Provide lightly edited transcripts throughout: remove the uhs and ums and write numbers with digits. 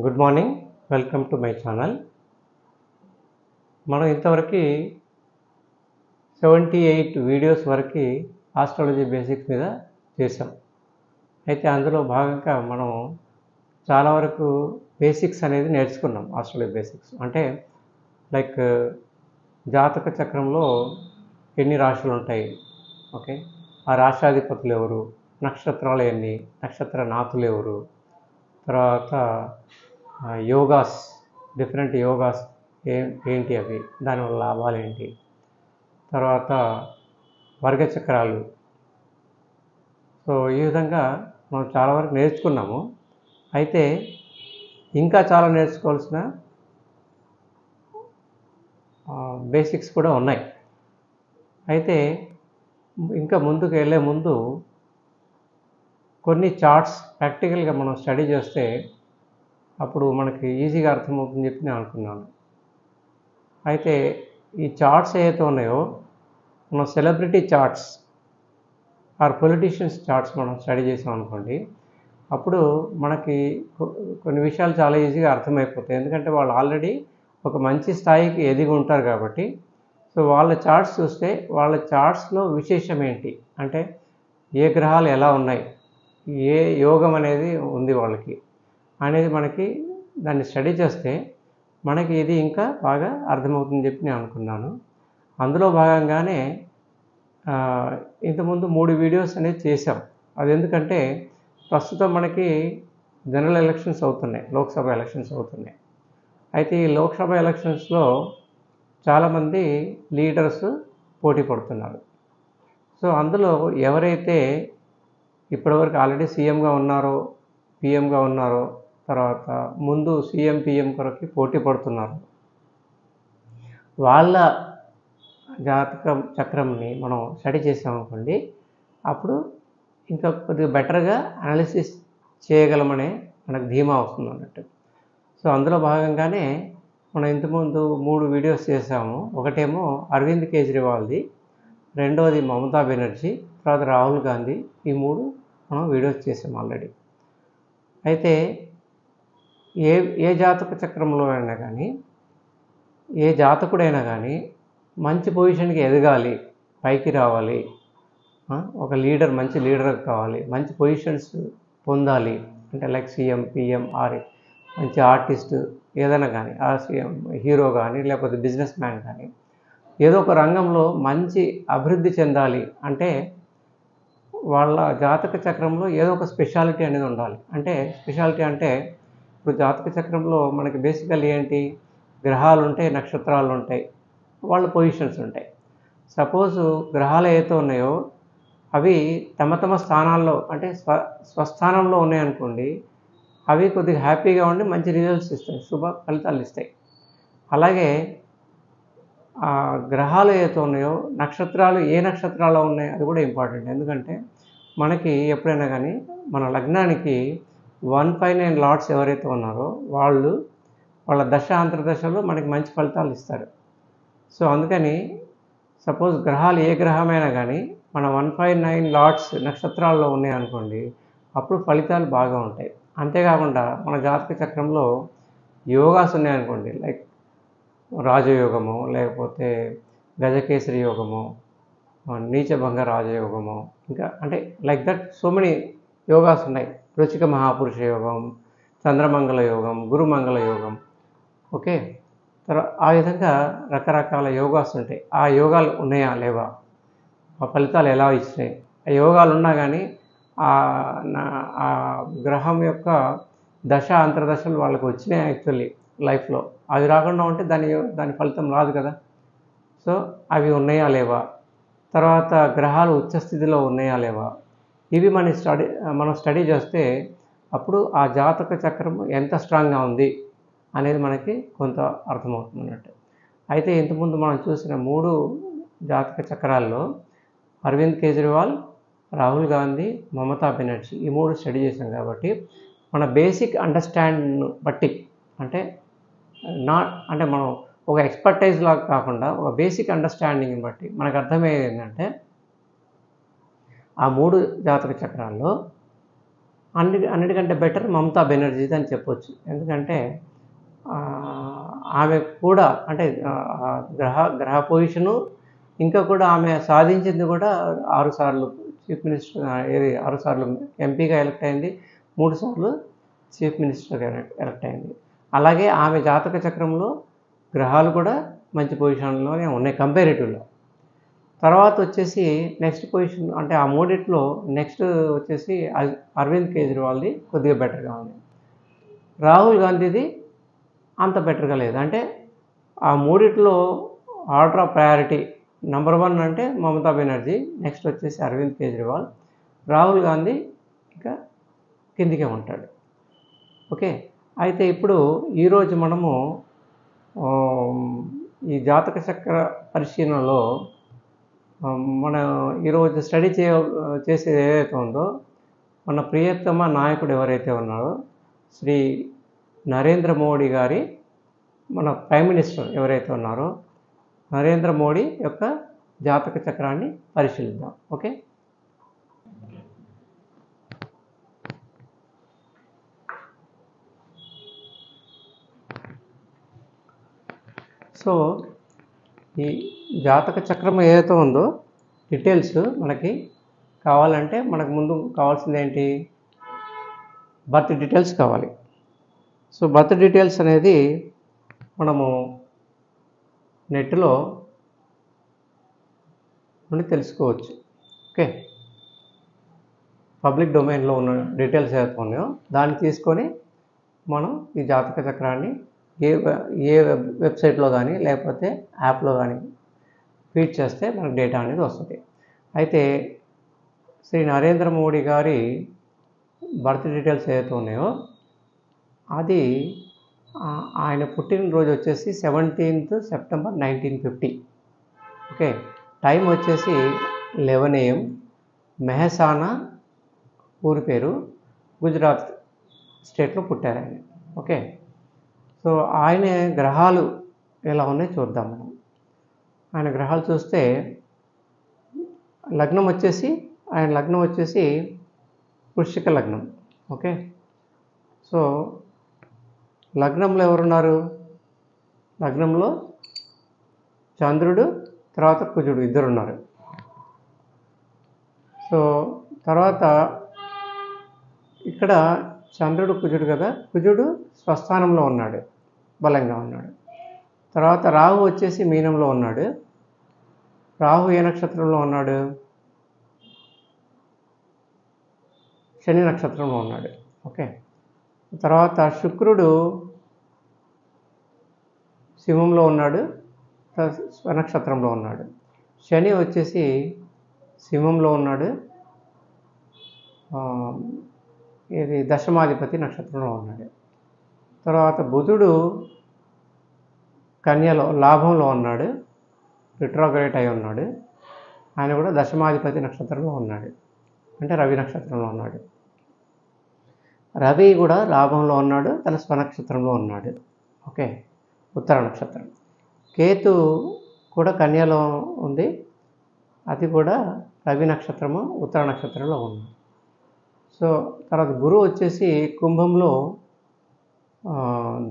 Good morning. Welcome to my channel. మనం ఇంతవరకు 78 videos వరకు ఆస్ట్రాలజీ బేసిక్స్ మీద చేసాం. అయితే అందులో భాగంగా మనం చాలా వరకు బేసిక్స్ అనేది నేర్చుకున్నాం. ఆస్ట్రాలజీ బేసిక్స్ అంటే లైక్ జాతక చక్రంలో ఎన్ని రాశులు ఉంటాయి, ఓకే, ఆ రాశాధిపతులు ఎవరు, నక్షత్రాలు ఎన్ని, నక్షత్ర నాథులు ఎవరు, తర్వాత యోగాస్, డిఫరెంట్ యోగాస్ ఏంటి, అవి దానివల్ల లాభాలు ఏంటి, తర్వాత వర్గచక్రాలు. సో ఈ విధంగా మనం చాలా వరకు నేర్చుకున్నాము. అయితే ఇంకా చాలా నేర్చుకోవాల్సిన బేసిక్స్ కూడా ఉన్నాయి. అయితే ఇంకా ముందుకు వెళ్ళే ముందు కొన్ని చార్ట్స్ ప్రాక్టికల్గా మనం స్టడీ చేస్తే అప్పుడు మనకి ఈజీగా అర్థమవుతుందని చెప్పి నేను అనుకున్నాను. అయితే ఈ చార్ట్స్ ఏవైతే ఉన్నాయో, మనం celebrity charts or politicians charts మనం స్టడీ చేసాం అనుకోండి, అప్పుడు మనకి కొన్ని విషయాలు చాలా ఈజీగా అర్థమైపోతాయి. ఎందుకంటే వాళ్ళు ఆల్రెడీ ఒక మంచి స్థాయికి ఎదిగి ఉంటారు కాబట్టి. సో వాళ్ళ చార్ట్స్ చూస్తే వాళ్ళ చార్ట్స్లో విశేషం ఏంటి అంటే ఏ గ్రహాలు ఎలా ఉన్నాయి, ఏ యోగం అనేది ఉంది వాళ్ళకి అనేది మనకి దాన్ని స్టడీ చేస్తే మనకి ఇది ఇంకా బాగా అర్థమవుతుందని చెప్పి నేను అనుకున్నాను. అందులో భాగంగానే ఇంతకుముందు 3 వీడియోస్ అనేది చేసాం. అది ఎందుకంటే ప్రస్తుతం మనకి జనరల్ ఎలక్షన్స్ అవుతున్నాయి, లోక్సభ ఎలక్షన్స్ అవుతున్నాయి. అయితే ఈ లోక్సభ ఎలక్షన్స్లో చాలామంది లీడర్స్ పోటీ పడుతున్నారు. సో అందులో ఎవరైతే ఇప్పటివరకు ఆల్రెడీ సీఎంగా ఉన్నారో, పిఎంగా ఉన్నారో, తర్వాత ముందు సీఎం పిఎం కొరకు పోటీ పడుతున్నారు, వాళ్ళ జాతక చక్రంని మనం స్టడీ చేసామనుకోండి, అప్పుడు ఇంకా కొద్దిగా బెటర్గా అనాలిసిస్ చేయగలమనే మనకు ధీమా వస్తుంది అన్నట్టు. సో అందులో భాగంగానే మనం ఇంతకుముందు 3 వీడియోస్ చేసాము. ఒకటేమో అరవింద్ కేజ్రీవాల్ది, రెండవది మమతా బెనర్జీ, తర్వాత రాహుల్ గాంధీ. ఈ 3 మనం వీడియోస్ చేసాం ఆల్రెడీ. అయితే ఏ జాతక చక్రంలో అయినా కానీ, ఏ జాతకుడైనా కానీ మంచి పొజిషన్కి ఎదగాలి, పైకి రావాలి, ఒక లీడర్, మంచి లీడర్ కావాలి, మంచి పొజిషన్స్ పొందాలి అంటే లైక్ సీఎం పిఎం ఆర్ మంచి ఆర్టిస్ట్ ఏదైనా కానీ, ఆ సీఎం హీరో కానీ లేకపోతే బిజినెస్ మ్యాన్ కానీ, ఏదో ఒక రంగంలో మంచి అభివృద్ధి చెందాలి అంటే వాళ్ళ జాతక చక్రంలో ఏదో ఒక స్పెషాలిటీ అనేది ఉండాలి. అంటే స్పెషాలిటీ అంటే ఇప్పుడు జాతక చక్రంలో మనకి బేసికల్ ఏంటి, గ్రహాలు ఉంటాయి, నక్షత్రాలు ఉంటాయి, వాళ్ళ పొజిషన్స్ ఉంటాయి. సపోజు గ్రహాలు ఏవైతే ఉన్నాయో అవి తమ తమ స్థానాల్లో అంటే స్వస్థానంలో ఉన్నాయనుకోండి, అవి కొద్దిగా హ్యాపీగా ఉండి మంచి రిజల్ట్స్ ఇస్తాయి, శుభ ఫలితాలు ఇస్తాయి. అలాగే ఆ గ్రహాలు ఏవైతే ఉన్నాయో, నక్షత్రాలు ఏ నక్షత్రాల్లో ఉన్నాయి అది కూడా ఇంపార్టెంట్. ఎందుకంటే మనకి ఎప్పుడైనా కానీ మన లగ్నానికి 159 లార్డ్స్ ఎవరైతే ఉన్నారో వాళ్ళ దశ అంతర్దశలో మనకి మంచి ఫలితాలు ఇస్తారు. సో అందుకని సపోజ్ గ్రహాలు ఏ గ్రహమైనా కానీ మన 159 లార్డ్స్ నక్షత్రాల్లో ఉన్నాయనుకోండి, అప్పుడు ఫలితాలు బాగా ఉంటాయి. అంతేకాకుండా మన జాతక చక్రంలో యోగాస్ ఉన్నాయనుకోండి, లైక్ రాజయోగము, లేకపోతే గజకేసరి యోగము, నీచభంగ రాజయోగము, ఇంకా అంటే like that so many yogas ఉన్నాయి. వృచ్చిక మహాపురుష యోగం, చంద్రమంగళ యోగం, గురుమంగళ యోగం, ఓకే. తర్వాత ఆ విధంగా రకరకాల యోగాస్ ఉంటాయి. ఆ యోగాలు ఉన్నాయా లేవా, ఆ ఫలితాలు ఎలా ఇచ్చినాయి, ఆ యోగాలు ఉన్నా కానీ ఆ గ్రహం యొక్క దశ అంతర్దశలు వాళ్ళకి వచ్చినాయి యాక్చువల్లీ లైఫ్లో. అది రాకుండా ఉంటే దాని ఫలితం రాదు కదా. సో అవి ఉన్నాయా లేవా, తర్వాత గ్రహాలు ఉచ్చస్థితిలో ఉన్నాయా లేవా, ఇవి మనం స్టడీ చేస్తే అప్పుడు ఆ జాతక చక్రం ఎంత స్ట్రాంగ్గా ఉంది అనేది మనకి కొంత అర్థమవుతుంది అన్నట్టు. అయితే ఇంతకుముందు మనం చూసిన 3 జాతక చక్రాల్లో అరవింద్ కేజ్రీవాల్, రాహుల్ గాంధీ, మమతా బెనర్జీ, ఈ 3 స్టడీ చేసాం కాబట్టి మన బేసిక్ అండర్స్టాండింగ్ను బట్టి అంటే మనం ఒక ఎక్స్పర్టైజ్ లాగా కాకుండా ఒక బేసిక్ అండర్స్టాండింగ్ని బట్టి మనకు అర్థమయ్యేది ఏంటంటే ఆ 3 జాతక చక్రాల్లో అన్నిటికంటే బెటర్ మమతా బెనర్జీది అని చెప్పొచ్చు. ఎందుకంటే ఆమె కూడా అంటే గ్రహ పొజిషను ఇంకా కూడా ఆమె సాధించింది కూడా 6 సార్లు చీఫ్ మినిస్టర్ 6 సార్లు ఎంపీగా ఎలక్ట్ అయింది, 3 సార్లు చీఫ్ మినిస్టర్గా ఎలక్ట్ అయింది. అలాగే ఆమె జాతక చక్రంలో గ్రహాలు కూడా మంచి పొజిషన్లోనే ఉన్నాయి కంపారిటివ్లో. తర్వాత వచ్చేసి నెక్స్ట్ పొజిషన్ అంటే ఆ మూడిట్లో నెక్స్ట్ వచ్చేసి అరవింద్ కేజ్రీవాల్ది కొద్దిగా బెటర్గా ఉంది. రాహుల్ గాంధీది అంత బెటర్గా లేదు. అంటే ఆ మూడిట్లో ఆర్డర్ ఆఫ్ ప్రయారిటీ నెంబర్ 1 అంటే మమతా బెనర్జీ, నెక్స్ట్ వచ్చేసి అరవింద్ కేజ్రీవాల్, రాహుల్ గాంధీ ఇంకా కిందికే ఉంటాడు. ఓకే, అయితే ఇప్పుడు ఈరోజు మనము ఈ జాతక చక్ర పరిశీలనలో మన ఈరోజు స్టడీ చేసేది ఏదైతే ఉందో మన ప్రియతమ నాయకుడు ఎవరైతే ఉన్నారో శ్రీ నరేంద్ర మోడీ గారి మన ప్రైమ్ మినిస్టర్ ఎవరైతే ఉన్నారో నరేంద్ర మోడీ యొక్క జాతక చక్రాన్ని పరిశీలిద్దాం. ఓకే, సో ఈ జాతక చక్రం ఏదైతే ఉందో డీటెయిల్స్ మనకి కావాలంటే మనకు ముందు కావాల్సింది ఏంటి, బర్త్ డీటెయిల్స్ కావాలి. సో బర్త్ డీటెయిల్స్ అనేది మనము నెట్లో నుండి తెలుసుకోవచ్చు. ఓకే, పబ్లిక్ డొమైన్లో ఉన్న డీటెయిల్స్ ఏదైతే ఉన్నాయో దాన్ని తీసుకొని మనం ఈ జాతక చక్రాన్ని ఏ వెబ్సైట్లో కానీ లేకపోతే యాప్లో కానీ ఫీడ్ చేస్తే మనకు డేటా అనేది వస్తుంది. అయితే శ్రీ నరేంద్ర మోడీ గారి బర్త్ డీటెయిల్స్ ఏదైతే ఉన్నాయో అది ఆయన పుట్టినరోజు వచ్చేసి 17th సెప్టెంబర్ 1950. ఓకే, టైం వచ్చేసి 11 AM, మెహసానా ఊరి పేరు, గుజరాత్ స్టేట్లో పుట్టారు ఆయన. ఓకే, సో ఆయన గ్రహాలు ఎలా ఉన్నాయో చూద్దాం మనం. ఆయన గ్రహాలు చూస్తే లగ్నం వచ్చేసి వృశ్చిక లగ్నం. ఓకే, సో లగ్నంలో ఎవరున్నారు, లగ్నంలో చంద్రుడు తర్వాత కుజుడు ఇద్దరు ఉన్నారు. సో తర్వాత ఇక్కడ చంద్రుడు కుజుడు కదా, కుజుడు స్వస్థానంలో ఉన్నాడు, బలంగా ఉన్నాడు. తర్వాత రాహు వచ్చేసి మీనంలో ఉన్నాడు. రాహు ఏ నక్షత్రంలో ఉన్నాడు, శని నక్షత్రంలో ఉన్నాడు. ఓకే, తర్వాత శుక్రుడు సింహంలో ఉన్నాడు, స్వనక్షత్రంలో ఉన్నాడు. శని వచ్చేసి సింహంలో ఉన్నాడు, ఇది దశమాధిపతి నక్షత్రంలో ఉన్నాడు. తర్వాత బుధుడు కన్యలో లాభంలో ఉన్నాడు, రిట్రోగ్రేట్ అయి ఉన్నాడు. ఆయన కూడా దశమాధిపతి నక్షత్రంలో ఉన్నాడు, అంటే రవి నక్షత్రంలో ఉన్నాడు. రవి కూడా లాభంలో ఉన్నాడు, తన స్వనక్షత్రంలో ఉన్నాడు. ఓకే, ఉత్తర నక్షత్రం. కేతు కూడా కన్యలో ఉంది, అది కూడా రవి నక్షత్రము ఉత్తర నక్షత్రంలో ఉంది. సో తర్వాత గురువు వచ్చేసి కుంభంలో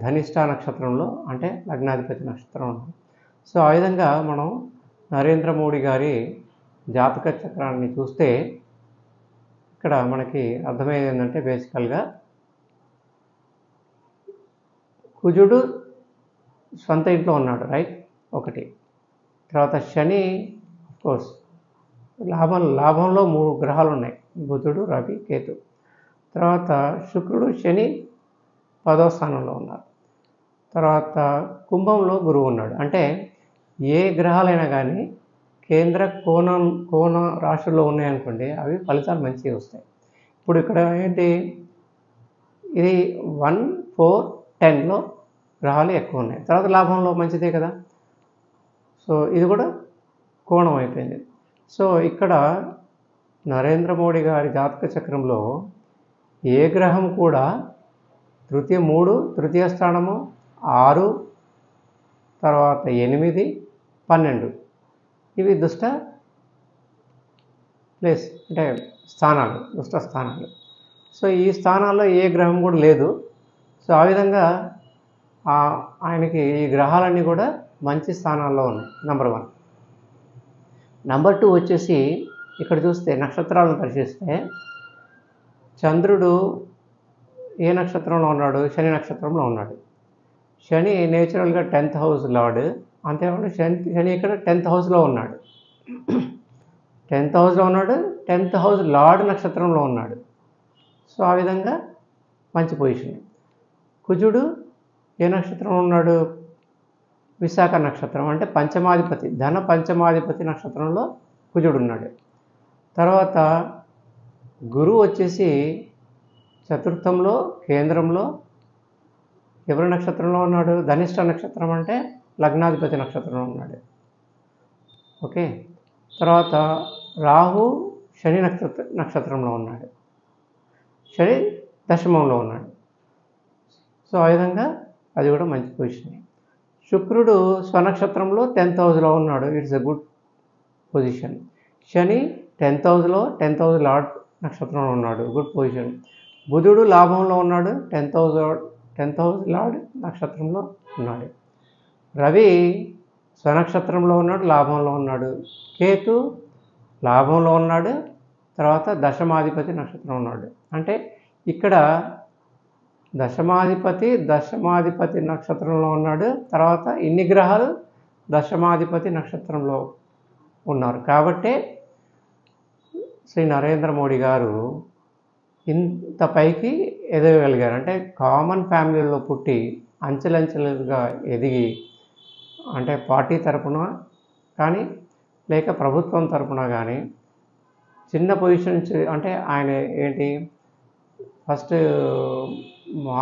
ధనిష్ట నక్షత్రంలో, అంటే లగ్నాధిపతి నక్షత్రం ఉంది. సో ఆ విధంగా మనం నరేంద్ర మోడీ గారి జాతక చక్రాన్ని చూస్తే ఇక్కడ మనకి అర్థమయ్యేది ఏంటంటే బేసికల్గా కుజుడు సొంత ఇంట్లో ఉన్నాడు, రైట్, ఒకటి. తర్వాత శని కోర్స్ లాభంలో 3 గ్రహాలు ఉన్నాయి, బుధుడు, రవి, కేతు. తర్వాత శుక్రుడు, శని 10వ స్థానంలో ఉన్నారు. తర్వాత కుంభంలో గురువు ఉన్నాడు. అంటే ఏ గ్రహాలైనా కానీ కేంద్ర కోణ రాశుల్లో ఉన్నాయనుకోండి, అవి ఫలితాలు మంచిగా వస్తాయి. ఇప్పుడు ఇక్కడ ఏంటి, ఇది 1, 4, 10లో గ్రహాలు ఎక్కువ ఉన్నాయి. తర్వాత లాభంలో మంచిదే కదా, సో ఇది కూడా కోణం అయిపోయింది. సో ఇక్కడ నరేంద్ర మోడీ గారి జాతక చక్రంలో ఏ గ్రహం కూడా తృతీయ స్థానము 6, తర్వాత 8, 12 ఇవి దుష్ట ప్లేస్ అంటే స్థానాలు, దుష్ట స్థానాలు. సో ఈ స్థానాల్లో ఏ గ్రహం కూడా లేదు. సో ఆ విధంగా ఆయనకి ఈ గ్రహాలన్నీ కూడా మంచి స్థానాల్లో ఉన్నాయి. నెంబర్ 1. నెంబర్ 2 వచ్చేసి ఇక్కడ చూస్తే నక్షత్రాలను పరిశీలిస్తే చంద్రుడు ఏ నక్షత్రంలో ఉన్నాడు? శని నక్షత్రంలో ఉన్నాడు. శని నేచురల్గా 10th హౌస్ లార్డ్. అంతేకాకుండా శని ఇక్కడ 10th హౌస్లో ఉన్నాడు. 10th హౌస్లో ఉన్నాడు. 10th హౌస్ లార్డ్ నక్షత్రంలో ఉన్నాడు. సో ఆ విధంగా మంచి పొజిషన్. కుజుడు ఏ నక్షత్రంలో ఉన్నాడు? విశాఖ నక్షత్రం, అంటే పంచమాధిపతి, ధన పంచమాధిపతి నక్షత్రంలో కుజుడు ఉన్నాడు. తర్వాత గురువు వచ్చేసి చతుర్థంలో కేంద్రంలో ఎవరి నక్షత్రంలో ఉన్నాడు? ధనిష్ట నక్షత్రం, అంటే లగ్నాధిపతి నక్షత్రంలో ఉన్నాడు. ఓకే. తర్వాత రాహు శని నక్షత్రంలో ఉన్నాడు. శని దశమంలో ఉన్నాడు. సో ఆ విధంగా అది కూడా మంచి పొజిషన్. శుక్రుడు స్వనక్షత్రంలో 10th హౌస్లో ఉన్నాడు. It's a good position. Shani 10th హౌస్లో 10th హౌస్ లార్డ్ నక్షత్రంలో ఉన్నాడు. Good position. బుధుడు లాభంలో ఉన్నాడు. 10th హౌస్ లార్డ్ నక్షత్రంలో ఉన్నాడు. రవి స్వనక్షత్రంలో ఉన్నాడు, లాభంలో ఉన్నాడు. కేతు లాభంలో ఉన్నాడు, తర్వాత దశమాధిపతి నక్షత్రం ఉన్నాడు. అంటే ఇక్కడ దశమాధిపతి నక్షత్రంలో ఉన్నాడు. తర్వాత ఇన్ని గ్రహాలు దశమాధిపతి నక్షత్రంలో ఉన్నారు. కాబట్టే శ్రీ నరేంద్ర మోడీ గారు ఇంత పైకి ఎదగగలిగారు. అంటే కామన్ ఫ్యామిలీలో పుట్టి అంచెలంచెలుగా ఎదిగి, అంటే పార్టీ తరపున కానీ లేక ప్రభుత్వం తరపున కానీ చిన్న పొజిషన్ నుంచి, అంటే ఆయన ఏంటి ఫస్ట్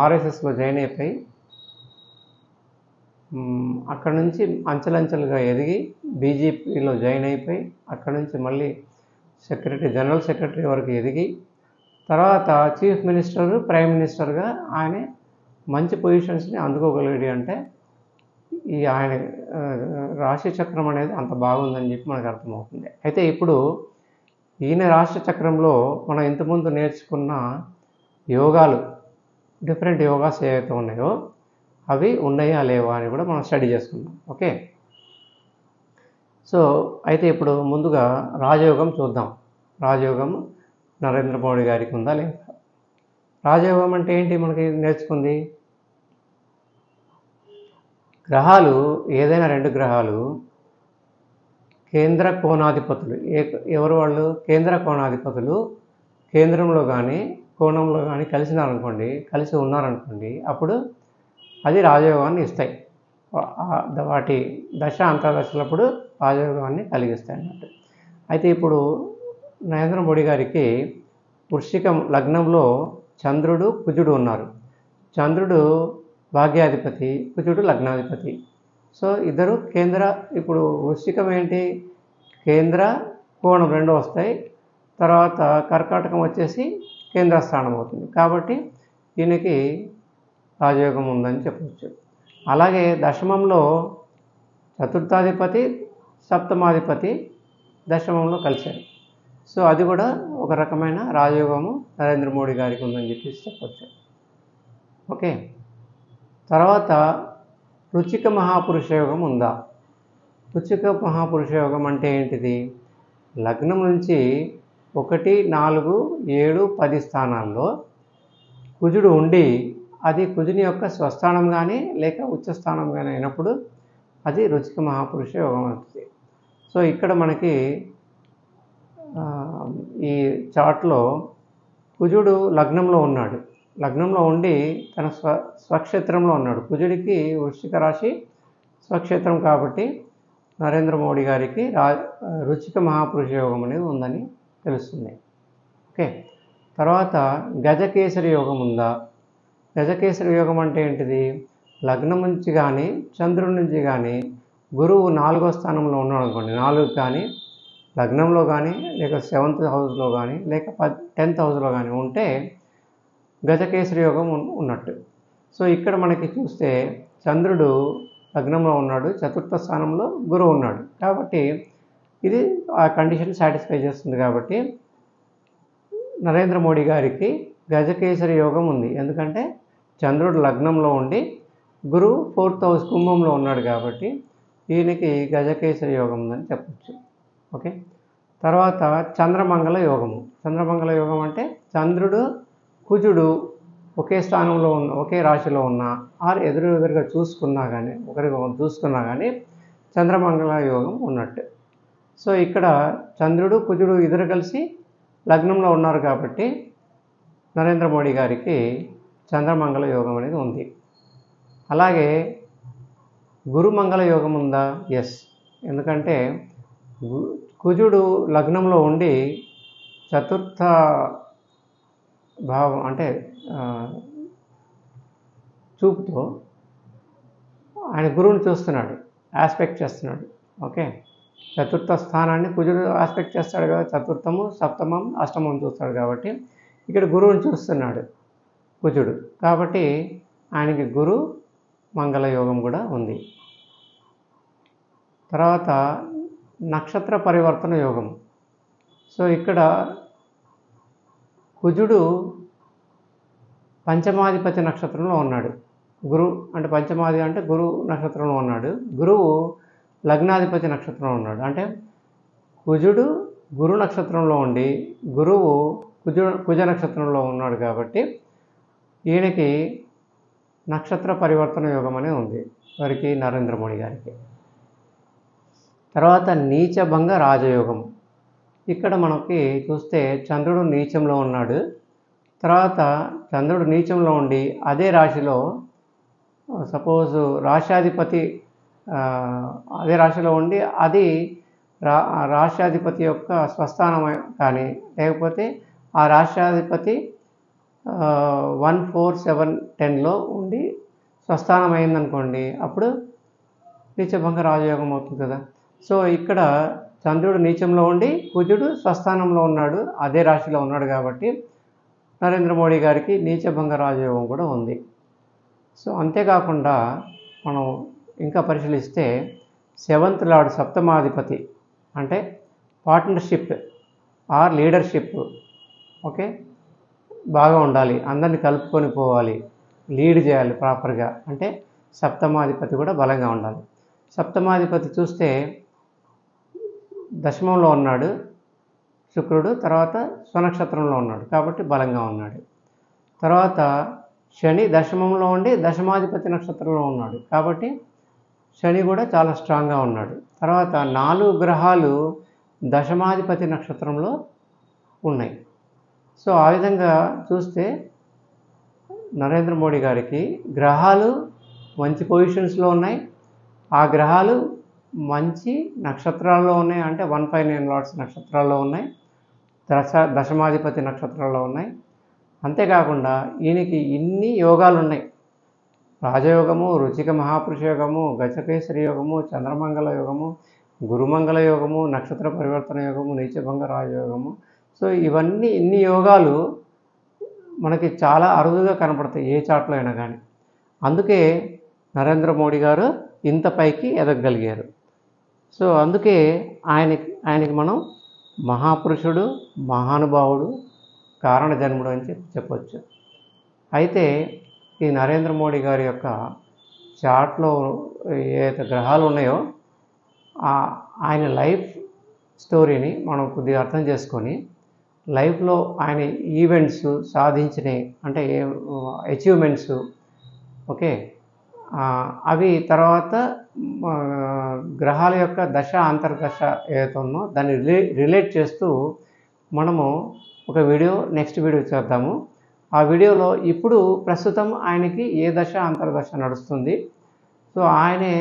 ఆర్ఎస్ఎస్లో జాయిన్ అయిపోయి అక్కడ నుంచి అంచెలంచెలుగా ఎదిగి బీజేపీలో జాయిన్ అయిపోయి అక్కడ నుంచి మళ్ళీ జనరల్ సెక్రటరీ వరకు ఎదిగి తర్వాత చీఫ్ మినిస్టర్, ప్రైమ్ మినిస్టర్గా ఆయన మంచి పొజిషన్స్ని అందుకోగలిగాడు. అంటే ఈ ఆయన రాశి చక్రం అనేది అంత బాగుందని చెప్పి మనకు అర్థమవుతుంది. అయితే ఇప్పుడు ఈయన రాశి చక్రంలో మనం ఇంతకుముందు నేర్చుకున్న యోగాలు, డిఫరెంట్ యోగాస్ ఏవైతే ఉన్నాయో అవి ఉన్నాయా లేవా అని కూడా మనం స్టడీ చేసుకుందాం. ఓకే. సో అయితే ఇప్పుడు ముందుగా రాజయోగం చూద్దాం. రాజయోగం నరేంద్ర మోడీ గారికి ఉందా లేదా? రాజయోగం అంటే ఏంటి? మనకి నేర్చుకుంది గ్రహాలు, ఏదైనా 2 గ్రహాలు కేంద్ర కోణాధిపతులు, ఎవరు వాళ్ళు? కేంద్ర కోణాధిపతులు కేంద్రంలో కానీ కోణంలో కానీ కలిసి ఉన్నారనుకోండి, అప్పుడు అది రాజయోగాన్ని ఇస్తాయి. వాటి దశ అంతర్దశలప్పుడు రాజయోగాన్ని కలిగిస్తాయి అన్నట్టు. అయితే ఇప్పుడు నరేంద్ర మోడీ గారికి వృశ్చికం లగ్నంలో చంద్రుడు, కుజుడు ఉన్నారు. చంద్రుడు భాగ్యాధిపతి, కుజుడు లగ్నాధిపతి. సో ఇద్దరు ఇప్పుడు వృశ్చికం ఏంటి? కేంద్ర కోణం 2 వస్తాయి. తర్వాత కర్కాటకం వచ్చేసి కేంద్ర స్థానం అవుతుంది. కాబట్టి దీనికి రాజయోగం ఉందని చెప్పవచ్చు. అలాగే దశమంలో చతుర్థాధిపతి, సప్తమాధిపతి దశమంలో కలిశారు. సో అది కూడా ఒక రకమైన రాజయోగము నరేంద్ర మోడీ గారికి ఉందని చెప్పవచ్చు. ఓకే. తర్వాత రుచిక మహాపురుష యోగం ఉందా? రుచిక మహాపురుష యోగం అంటే ఏంటిది? లగ్నం నుంచి 1, 4, 7, 10 స్థానాల్లో కుజుడు ఉండి అది కుజుని యొక్క స్వస్థానం కానీ లేక ఉచ్చస్థానం కానీ అయినప్పుడు అది రుచిక మహాపురుష యోగం అవుతుంది. సో ఇక్కడ మనకి ఈ చార్ట్లో కుజుడు లగ్నంలో ఉన్నాడు. లగ్నంలో ఉండి తన స్వక్షేత్రంలో ఉన్నాడు. కుజుడికి వృశ్చిక రాశి స్వక్షేత్రం కాబట్టి నరేంద్ర మోడీ గారికి రుచిక మహాపురుష యోగం అనేది ఉందని తెలుస్తుంది. ఓకే. తర్వాత గజకేసరి యోగం ఉందా? గజకేసరి యోగం అంటే ఏంటిది? లగ్నం నుంచి కానీ చంద్రుడి నుంచి కానీ గురువు 4వ స్థానంలో ఉన్నాడు అనుకోండి, 4 కానీ లగ్నంలో కానీ లేక 7th హౌస్లో కానీ లేక 10th హౌస్లో కానీ ఉంటే గజకేసరి యోగం ఉన్నట్టు. సో ఇక్కడ మనకి చూస్తే చంద్రుడు లగ్నంలో ఉన్నాడు, 4th స్థానంలో గురువు ఉన్నాడు. కాబట్టి ఇది ఆ కండిషన్ సాటిస్ఫై చేస్తుంది. కాబట్టి నరేంద్ర మోడీ గారికి గజకేసరి యోగం ఉంది. ఎందుకంటే చంద్రుడు లగ్నంలో ఉండి గురువు 4th హౌస్ కుంభంలో ఉన్నాడు కాబట్టి ఈయనకి గజకేసరి యోగం ఉందని చెప్పచ్చు. ఓకే. తర్వాత చంద్రమంగళ యోగము. చంద్రమంగళ యోగం అంటే చంద్రుడు కుజుడు ఒకే స్థానంలో ఉన్న ఒకే రాశిలో ఉన్న ఆర్ ఎదురుగా చూసుకున్నా కానీ చూసుకున్నా కానీ చంద్రమంగళ యోగం ఉన్నట్టు. సో ఇక్కడ చంద్రుడు కుజుడు ఇద్దరు కలిసి లగ్నంలో ఉన్నారు కాబట్టి నరేంద్ర మోడీ గారికి చంద్రమంగళ యోగం అనేది ఉంది. అలాగే గురుమంగళ యోగం ఉందా? ఎస్. ఎందుకంటే కుజుడు లగ్నంలో ఉండి చతుర్థ భావం అంటే చూపుతో ఆయన గురువుని చూస్తున్నాడు, ఆస్పెక్ట్ చేస్తున్నాడు. ఓకే. చతుర్థ స్థానాన్ని కుజుడు ఆస్పెక్ట్ చేస్తాడు కదా, చతుర్థము సప్తమం అష్టమం చూస్తాడు కాబట్టి ఇక్కడ గురువుని చూస్తున్నాడు కుజుడు. కాబట్టి ఆయనకి గురు మంగళ యోగం కూడా ఉంది. తర్వాత నక్షత్ర పరివర్తన యోగం. సో ఇక్కడ కుజుడు పంచమాధిపతి నక్షత్రంలో ఉన్నాడు. అంటే పంచమాది అంటే గురువు నక్షత్రంలో ఉన్నాడు. గురువు లగ్నాధిపతి నక్షత్రంలో ఉన్నాడు. అంటే కుజుడు గురు నక్షత్రంలో ఉండి గురువు కుజ నక్షత్రంలో ఉన్నాడు కాబట్టి ఈయనకి నక్షత్ర పరివర్తన యోగం అనేది ఉంది వారికి, నరేంద్ర మోడీ గారికి. తర్వాత నీచభంగ రాజయోగం. ఇక్కడ మనకి చూస్తే చంద్రుడు నీచంలో ఉన్నాడు. తర్వాత చంద్రుడు నీచంలో ఉండి అదే రాశిలో సపోజ్ రాశ్యాధిపతి అదే రాశిలో ఉండి అది రాశ్యాధిపతి యొక్క స్వస్థానం కానీ లేకపోతే ఆ రాష్ట్రాధిపతి 1, 4, 7, 10లో ఉండి స్వస్థానం అయిందనుకోండి, అప్పుడు నీచభంగ రాజయోగం అవుతుంది కదా. సో ఇక్కడ చంద్రుడు నీచంలో ఉండి కుజుడు స్వస్థానంలో ఉన్నాడు, అదే రాశిలో ఉన్నాడు కాబట్టి నరేంద్ర మోడీ గారికి నీచభంగ రాజయోగం కూడా ఉంది. సో అంతేకాకుండా మనం ఇంకా పరిశీలిస్తే 7th లార్డ్ సప్తమాధిపతి అంటే పార్ట్నర్షిప్ ఆర్ లీడర్షిప్. ఓకే. బాగా ఉండాలి, అందరినీ కలుపుకొని పోవాలి, లీడ్ చేయాలి ప్రాపర్గా అంటే సప్తమాధిపతి కూడా బలంగా ఉండాలి. సప్తమాధిపతి చూస్తే దశమంలో ఉన్నాడు శుక్రుడు, తర్వాత స్వనక్షత్రంలో ఉన్నాడు కాబట్టి బలంగా ఉన్నాడు. తర్వాత శని దశమంలో ఉండి దశమాధిపతి నక్షత్రంలో ఉన్నాడు కాబట్టి శని కూడా చాలా స్ట్రాంగ్గా ఉన్నాడు. తర్వాత 4 గ్రహాలు దశమాధిపతి నక్షత్రంలో ఉన్నాయి. సో ఆ విధంగా చూస్తే నరేంద్ర మోడీ గారికి గ్రహాలు మంచి పొజిషన్స్లో ఉన్నాయి, ఆ గ్రహాలు మంచి నక్షత్రాల్లో ఉన్నాయి. అంటే 159 లార్డ్స్ నక్షత్రాల్లో ఉన్నాయి, దశమాధిపతి నక్షత్రాల్లో ఉన్నాయి. అంతేకాకుండా ఈయనకి ఇన్ని యోగాలు ఉన్నాయి. రాజయోగము, రుచిక మహాపురుష యోగము, గజకేసరి యోగము, చంద్రమంగళ యోగము, గురుమంగళ యోగము, నక్షత్ర పరివర్తన యోగము, నీచభంగ రాజయోగము. సో ఇవన్నీ ఇన్ని యోగాలు మనకి చాలా అరుదుగా కనపడతాయి ఏ చాట్లో అయినా కానీ. అందుకే నరేంద్ర మోడీ గారు ఇంత పైకి ఎదగగలిగారు. సో అందుకే ఆయనకి మనం మహాపురుషుడు, మహానుభావుడు, కారణ జన్ముడు అని చెప్పవచ్చు. అయితే ఈ నరేంద్ర మోడీ గారి యొక్క చార్ట్లో ఏదైతే గ్రహాలు ఉన్నాయో ఆయన లైఫ్ స్టోరీని మనం కొద్దిగా అర్థం చేసుకొని లైఫ్లో ఆయన ఈవెంట్స్ సాధించినవి అంటే అచీవ్మెంట్స్, ఓకే, అవి తర్వాత గ్రహాల యొక్క దశ అంతర్దశ ఏదైతే ఉందో దాన్ని రిలేట్ చేస్తూ మనము ఒక నెక్స్ట్ వీడియో చేద్దాము. ఆ వీడియోలో ఇప్పుడు ప్రస్తుతం ఆయనకి ఏ దశ అంతర్దశ నడుస్తుంది, సో ఆయనే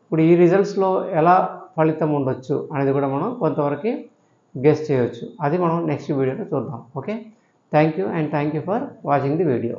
ఇప్పుడు ఈ రిజల్ట్స్లో ఎలా ఫలితం ఉండొచ్చు అనేది కూడా మనం కొంతవరకు గెస్ చేయవచ్చు. అది మనం నెక్స్ట్ వీడియోలో చూద్దాం. Okay, thank you and thank you for watching the video.